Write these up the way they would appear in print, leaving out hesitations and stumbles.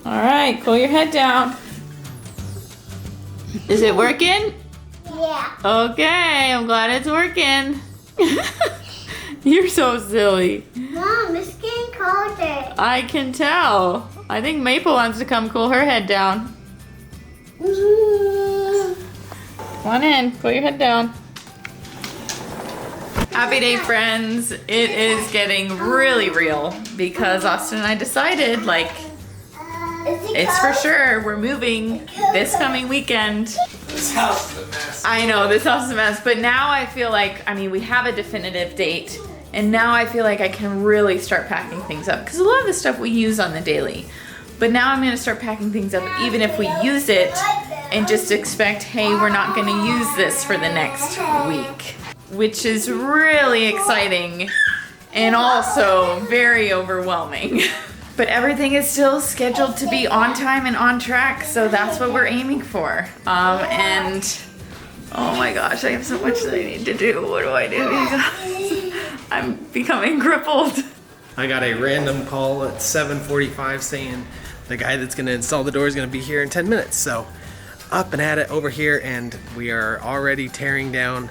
All right, cool your head down. Is it working? Yeah. Okay, I'm glad it's working. You're so silly. Mom, it's getting colder. I can tell. I think Maple wants to come cool her head down. Come on in, cool your head down. Happy day, friends. It is getting really real because Austin and I decided, like, it's for sure we're moving this coming weekend. This house is a mess. I know, this house is a mess, but now I feel like, I mean, we have a definitive date, and now I feel like I can really start packing things up, because a lot of the stuff we use on the daily, but now I'm gonna start packing things up even if we use it, and just expect, hey, we're not gonna use this for the next week, which is really exciting, and also very overwhelming. But everything is still scheduled to be on time and on track, so that's what we're aiming for. And oh my gosh, I have so much that I need to do. What do I do, you guys? I'm becoming crippled. I got a random call at 7:45 saying the guy that's gonna install the door is gonna be here in 10 minutes. So up and at it over here, and we are already tearing down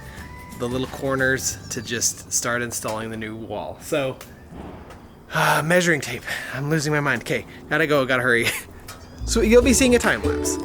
the little corners to just start installing the new wall. So measuring tape. I'm losing my mind. Okay, gotta go, gotta hurry. So you'll be seeing a time lapse.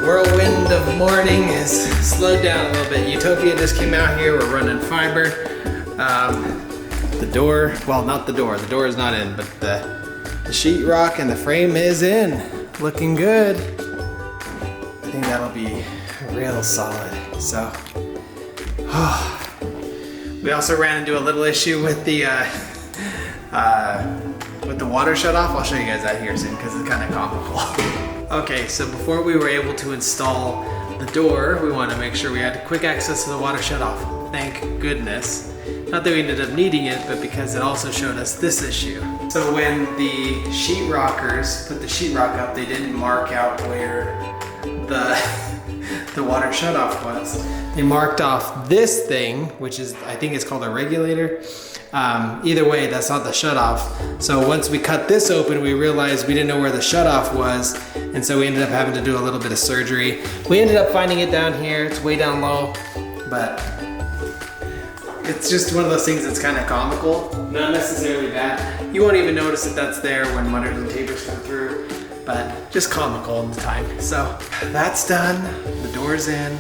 Whirlwind of morning has slowed down a little bit. Utopia just came out here. We're running fiber. The door, well, not the door is not in, but the sheetrock and the frame is in. Looking good. I think that'll be real solid. So, we also ran into a little issue with the water shut off. I'll show you guys that here soon because it's kind of comical. Okay, so before we were able to install the door, we wanted to make sure we had quick access to the water shut off. Thank goodness. Not that we ended up needing it, but because it also showed us this issue. So when the sheetrockers put the sheetrock up, they didn't mark out where the water shut off was. They marked off this thing, which is, I think it's called a regulator. Either way, that's not the shutoff. So once we cut this open, we realized we didn't know where the shutoff was, and so we ended up having to do a little bit of surgery. We ended up finding it down here. It's way down low, but it's just one of those things that's kind of comical, not necessarily bad. You won't even notice that that's there when mutters and tapers come through, but just comical all the time. So that's done. The door's in.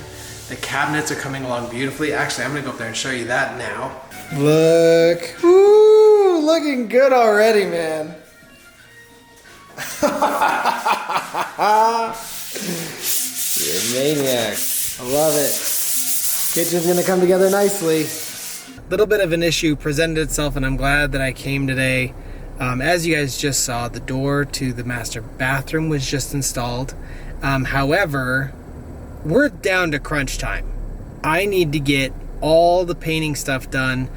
The cabinets are coming along beautifully. Actually, I'm gonna go up there and show you that now. Look, woo, looking good already, man. You're a maniac. I love it. Kitchen's gonna come together nicely. Little bit of an issue presented itself, and I'm glad that I came today. As you guys just saw, the door to the master bathroom was just installed. However, we're down to crunch time. I need to get all the painting stuff done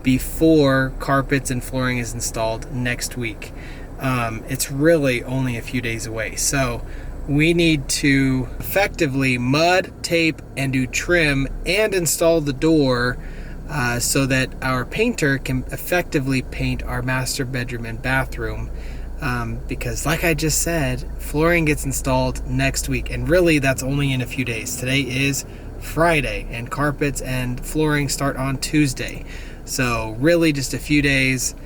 before carpets and flooring is installed next week. It's really only a few days away. So we need to effectively mud, tape, and do trim and install the door so that our painter can effectively paint our master bedroom and bathroom. Because like I just said, flooring gets installed next week, and really that's only in a few days. Today is Friday, and carpets and flooring start on Tuesday. So really just a few days.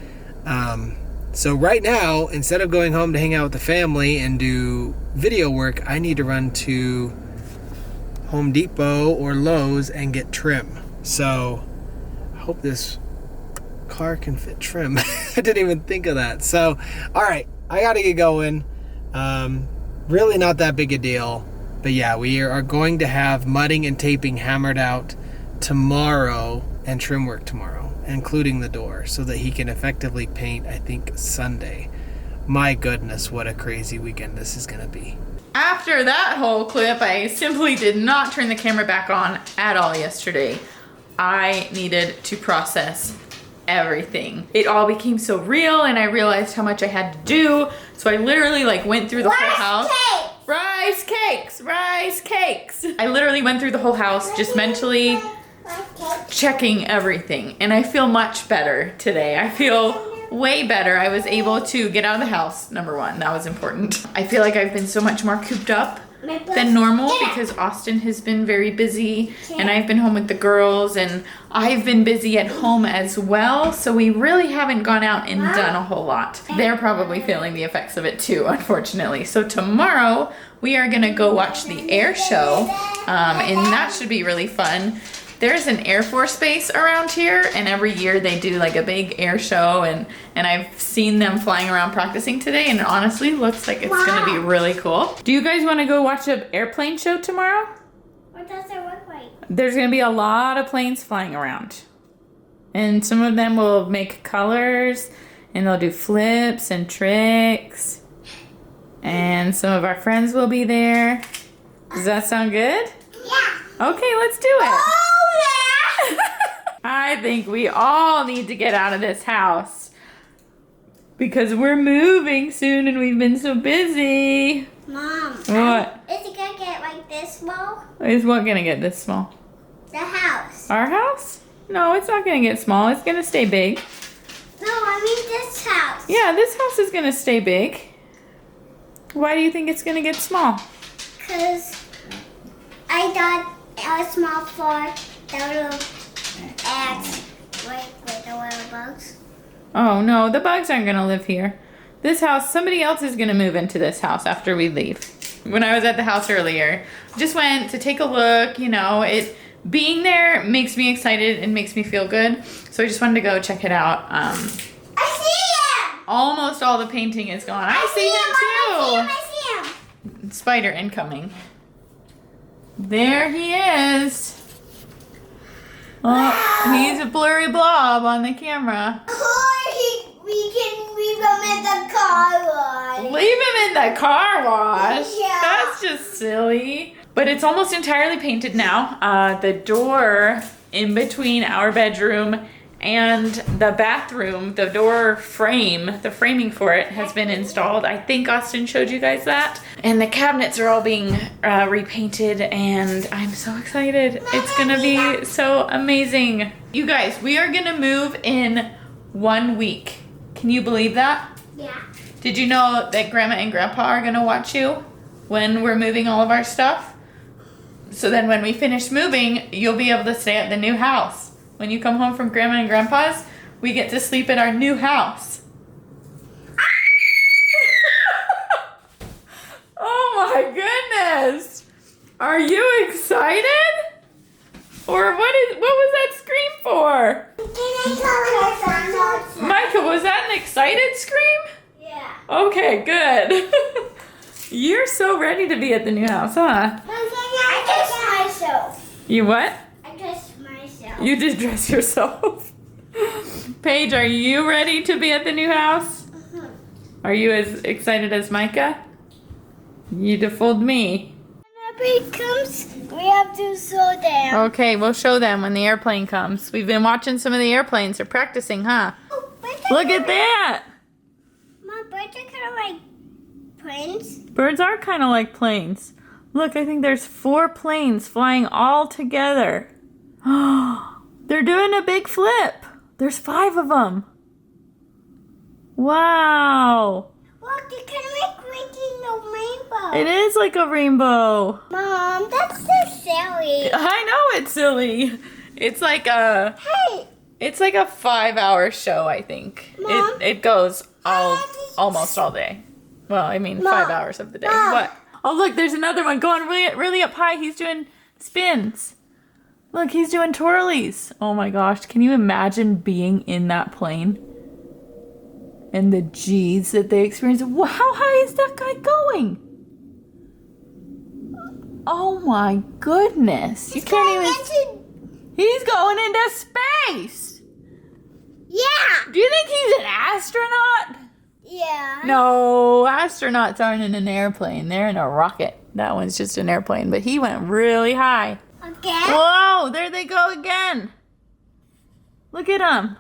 So right now, instead of going home to hang out with the family and do video work, I need to run to Home Depot or Lowe's and get trim. So I hope this car can fit trim. I didn't even think of that. So, all right, I gotta get going. Really not that big a deal. But yeah, we are going to have mudding and taping hammered out tomorrow and trim work tomorrow, including the door, so that he can effectively paint, I think, Sunday. My goodness, what a crazy weekend this is gonna be. After that whole clip, I simply did not turn the camera back on at all yesterday. I needed to process everything. It all became so real and I realized how much I had to do. So I literally like went through the whole house. Rice cakes, rice cakes. I literally went through the whole house just mentally checking everything. And I feel much better today. I feel way better. I was able to get out of the house, number one. That was important. I feel like I've been so much more cooped up than normal because Austin has been very busy and I've been home with the girls and I've been busy at home as well. So we really haven't gone out and done a whole lot. They're probably feeling the effects of it too, unfortunately. So tomorrow we are gonna go watch the air show and that should be really fun. There's an Air Force base around here and every year they do like a big air show and I've seen them flying around practicing today and it honestly looks like it's gonna be really cool. Do you guys wanna go watch an airplane show tomorrow? What does it look like? There's gonna be a lot of planes flying around. And some of them will make colors and they'll do flips and tricks. And some of our friends will be there. Does that sound good? Yeah. Okay, let's do it. Oh, yeah. I think we all need to get out of this house because we're moving soon and we've been so busy. Mom. What? Is it gonna get like this small? Is what gonna get this small? The house. Our house? No, it's not gonna get small. It's gonna stay big. No, I mean this house. Yeah, this house is gonna stay big. Why do you think it's gonna get small? Because I thought a small floor that will add with the little bugs. Oh no, the bugs aren't gonna live here. This house, somebody else is gonna move into this house after we leave. When I was at the house earlier, just went to take a look, you know, being there makes me excited and makes me feel good. So I just wanted to go check it out. I see him! Almost all the painting is gone. I see him too. Spider incoming. There he is. Oh, he's a blurry blob on the camera. We can leave him in the car wash. Leave him in the car wash? Yeah. That's just silly. But it's almost entirely painted now. The door in between our bedroom and the bathroom, the door frame, the framing for it has been installed. I think Austin showed you guys that. And the cabinets are all being repainted and I'm so excited. It's gonna be so amazing. You guys, we are gonna move in 1 week. Can you believe that? Yeah. Did you know that Grandma and Grandpa are gonna watch you when we're moving all of our stuff? So then when we finish moving, you'll be able to stay at the new house. When you come home from Grandma and Grandpa's, we get to sleep at our new house. Oh my goodness! Are you excited? Or what was that scream for? Micah, was that an excited scream? Yeah. Okay, good. You're so ready to be at the new house, huh? I dressed myself. You what? I dressed myself. You just dress yourself. Paige, are you ready to be at the new house? Are you as excited as Micah? You fooled me. When the plane comes, we have to slow down. Okay, we'll show them when the airplane comes. We've been watching some of the airplanes. They're practicing, huh? Oh, Look at that! Mom, birds are kind of like planes. Birds are kind of like planes. Look, I think there's 4 planes flying all together. They're doing a big flip. There's 5 of them. Wow. Look, you can make making a rainbow. It is like a rainbow. Mom, that's so silly. I know it's silly. It's like a Hey. It's like a 5-hour show, I think. Mom? It goes almost all day. Well, I mean, Mom. 5 hours of the day. Mom. What? Oh, look, there's another one going really up high. He's doing spins. Look, he's doing twirlies. Oh my gosh, can you imagine being in that plane? And the G's that they experience. How high is that guy going? Oh my goodness. You can't even... He's going into space. Yeah. Do you think he's an astronaut? Yeah. No, astronauts aren't in an airplane. They're in a rocket. That one's just an airplane, but he went really high. Okay. Whoa, there they go again. Look at them.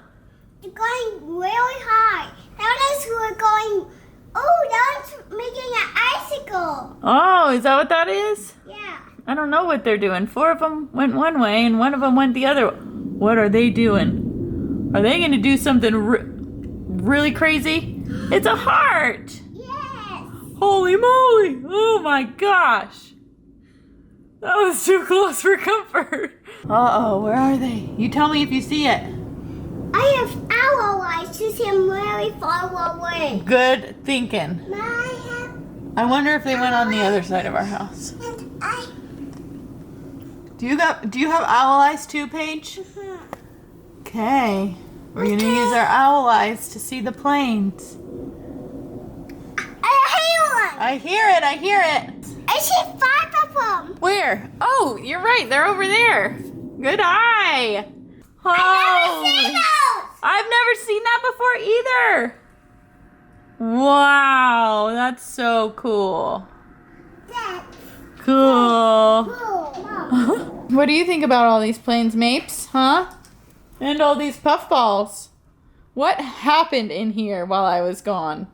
They're going really high. That is we're going. Oh, that's making an icicle. Oh, is that what that is? Yeah. I don't know what they're doing. 4 of them went one way and 1 of them went the other. What are they doing? Are they going to do something really crazy? It's a heart. Yes. Holy moly. Oh my gosh. That was too close for comfort. Uh-oh, where are they? You tell me if you see it. I have owl eyes to see him really far away. Good thinking. I I wonder if they went on the other side of our house. and I. Do you have owl eyes too, Paige? Okay. We're gonna use our owl eyes to see the planes. I hear it, I hear it. I see 5 of them. Where? Oh, you're right, they're over there. Good eye. Oh, I've never seen that before either. Wow, that's so cool. Cool. What do you think about all these planes, Mapes? Huh? And all these puffballs. What happened in here while I was gone?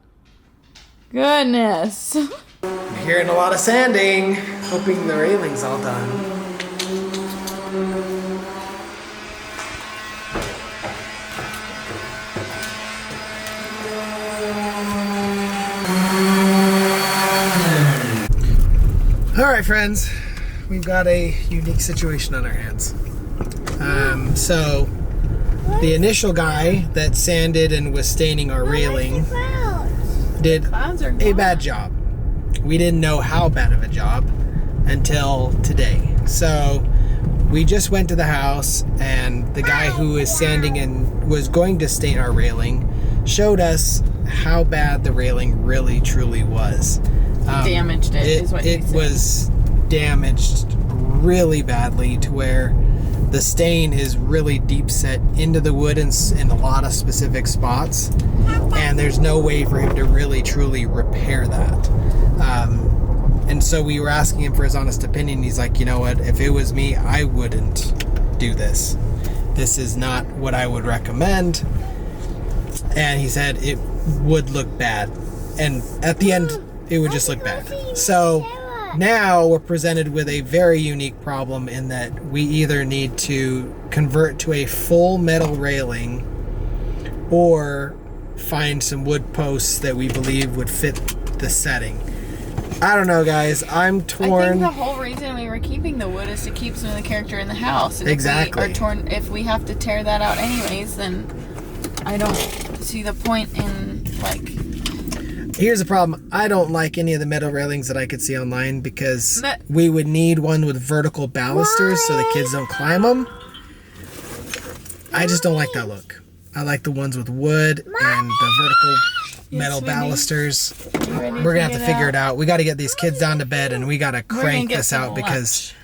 Goodness. I'm hearing a lot of sanding, hoping the railing's all done. All right, friends, we've got a unique situation on our hands. So the initial guy that sanded and was staining our railing did a bad job. We didn't know how bad of a job until today. So we just went to the house, and the guy who was sanding and was going to stain our railing showed us how bad the railing really truly was. Damaged it, is what he said. It was damaged really badly to where the stain is really deep set into the wood in a lot of specific spots, and there's no way for him to really truly repair that. And so we were asking him for his honest opinion. He's like, you know what, if it was me, I wouldn't do this. This is not what I would recommend. And he said it would look bad, and at the end it would just look bad. So now we're presented with a very unique problem in that we either need to convert to a full metal railing or find some wood posts that we believe would fit the setting. I don't know, guys. I'm torn. I think the whole reason we were keeping the wood is to keep some of the character in the house. And exactly. If we have to tear that out anyways, then I don't see the point in, like... Here's the problem. I don't like any of the metal railings that I could see online because we would need one with vertical balusters so the kids don't climb them. I just don't like that look. I like the ones with wood and the vertical metal balusters. We're going to have to figure it out. We got to get these kids down to bed, and we got to crank this out because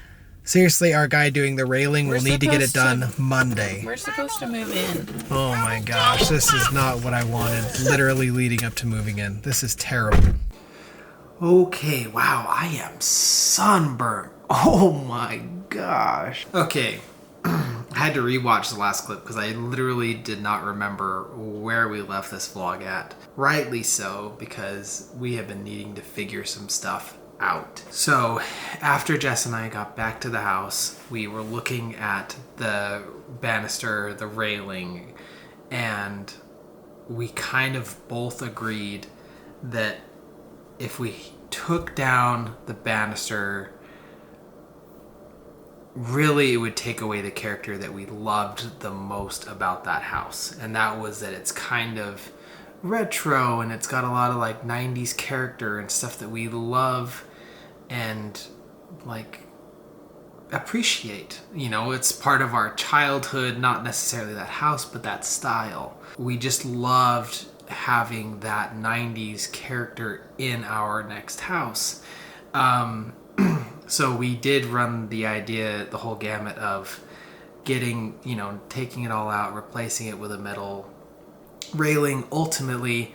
seriously, our guy doing the railing will need to get it done Monday. We're supposed to move in. Oh my gosh, this is not what I wanted, literally leading up to moving in. This is terrible. Okay, wow, I am sunburned. Oh my gosh. Okay, I had to rewatch the last clip because I literally did not remember where we left this vlog at. Rightly so, because we have been needing to figure some stuff out. So after Jess and I got back to the house, we were looking at the banister, the railing, and we kind of both agreed that if we took down the banister, really it would take away the character that we loved the most about that house. And that was that it's kind of retro and it's got a lot of like 90s character and stuff that we love and like appreciate. You know, it's part of our childhood, not necessarily that house, but that style. We just loved having that 90s character in our next house. So we did run the whole gamut of getting, taking it all out, replacing it with a metal railing. Ultimately,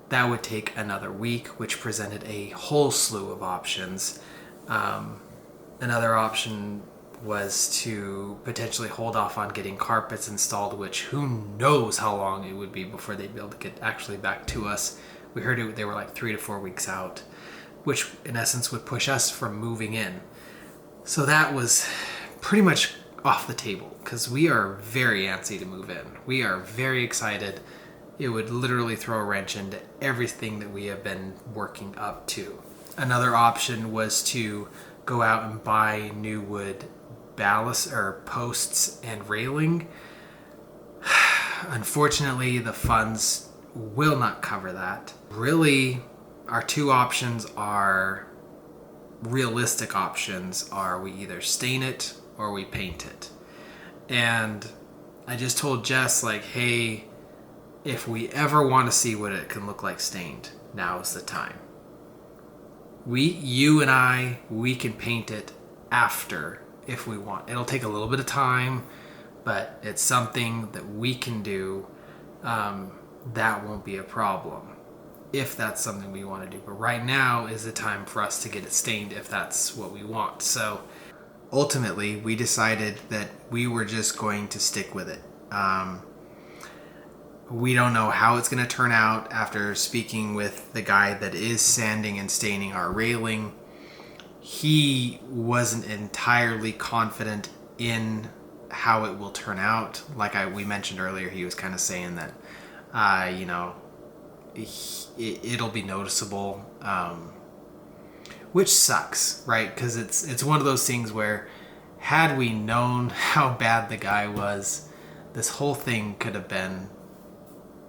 that would take another week, which presented a whole slew of options. Another option was to potentially hold off on getting carpets installed, which who knows how long it would be before they'd be able to get actually back to us. We heard they were like 3 to 4 weeks out, which in essence would push us from moving in. So that was pretty much off the table because we are very antsy to move in. We are very excited. It would literally throw a wrench into everything that we have been working up to. Another option was to go out and buy new wood ballast or posts and railing. Unfortunately, the funds will not cover that. Really, our two options are realistic options are we either stain it or we paint it. And I just told Jess, like, hey, if we ever want to see what it can look like stained, now's the time. You and I, we can paint it after if we want. It'll take a little bit of time, but it's something that we can do. That won't be a problem if that's something we want to do. But right now is the time for us to get it stained if that's what we want. So ultimately, we decided that we were just going to stick with it. We don't know how it's going to turn out after speaking with the guy that is sanding and staining our railing. He wasn't entirely confident in how it will turn out. Like we mentioned earlier, he was kind of saying that, it'll be noticeable, which sucks, right? Because it's one of those things where had we known how bad the guy was, this whole thing could have been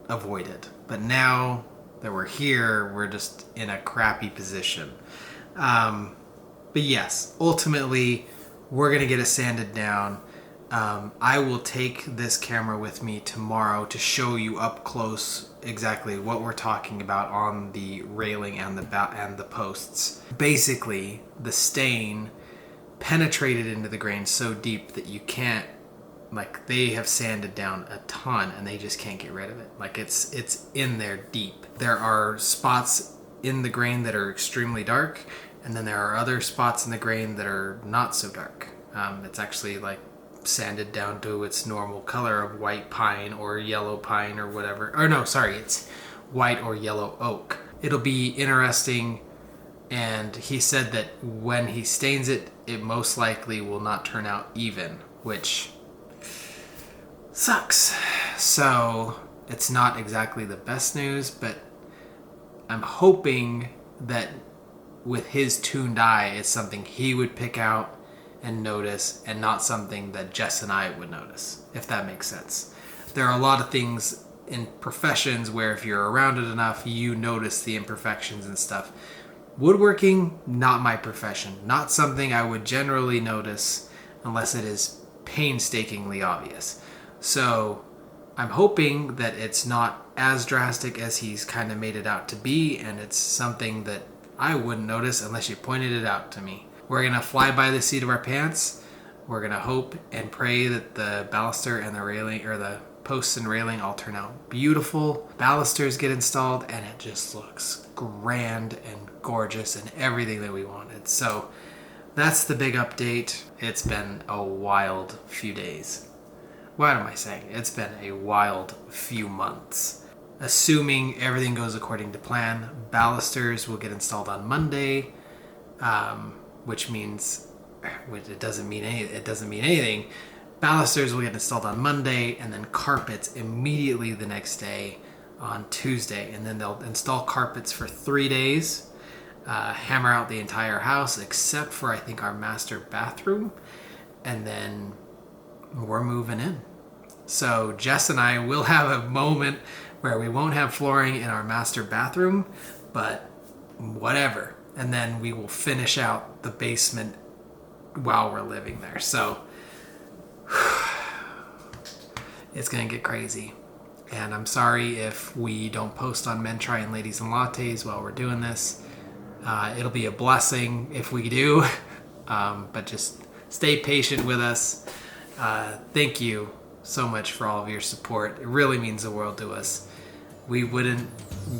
avoided. But now that we're here, we're just in a crappy position. But yes, ultimately, we're going to get it sanded down. I will take this camera with me tomorrow to show you up close exactly what we're talking about on the railing and the posts. Basically, the stain penetrated into the grain so deep that you can't, like, they have sanded down a ton and they just can't get rid of it. Like, it's in there deep. There are spots in the grain that are extremely dark, and then there are other spots in the grain that are not so dark. It's actually like sanded down to its normal color of white pine or yellow pine or whatever. Or no, sorry, it's white or yellow oak. It'll be interesting. And he said that when he stains it, it most likely will not turn out even, which sucks. So it's not exactly the best news, but I'm hoping that with his tuned eye, it's something he would pick out and notice, and not something that Jess and I would notice, if that makes sense. There are a lot of things in professions where if you're around it enough, you notice the imperfections and stuff. Woodworking, not my profession. Not something I would generally notice unless it is painstakingly obvious. So I'm hoping that it's not as drastic as he's kind of made it out to be, and it's something that I wouldn't notice unless you pointed it out to me. We're going to fly by the seat of our pants. We're going to hope and pray that the baluster and the railing, or the posts and railing, all turn out beautiful. Balusters get installed and it just looks grand and gorgeous and everything that we wanted. So that's the big update. It's been a wild few days. What am I saying? It's been a wild few months. Assuming everything goes according to plan, balusters will get installed on Monday, which means it doesn't mean anything. Balusters will get installed on Monday, and then carpets immediately the next day on Tuesday, and then they'll install carpets for 3 days, hammer out the entire house except for I think our master bathroom, and then we're moving in. So Jess and I will have a moment where we won't have flooring in our master bathroom, but whatever. And then we will finish out the basement while we're living there. So it's gonna get crazy. And I'm sorry if we don't post on Men Try and Ladies and Lattes while we're doing this. It'll be a blessing if we do. but just stay patient with us. Thank you so much for all of your support. It really means the world to us. We wouldn't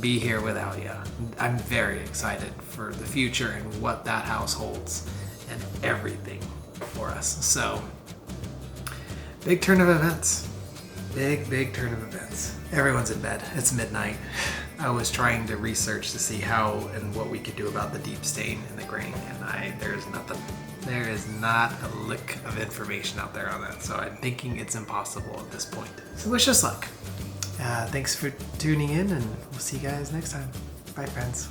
be here without you. I'm very excited for the future and what that house holds and everything for us. So, big turn of events. Big turn of events. Everyone's in bed. It's midnight. I was trying to research to see how and what we could do about the deep stain in the grain, and there's nothing. There is not a lick of information out there on that, so I'm thinking it's impossible at this point. So wish us luck. Thanks for tuning in, and we'll see you guys next time. Bye, friends.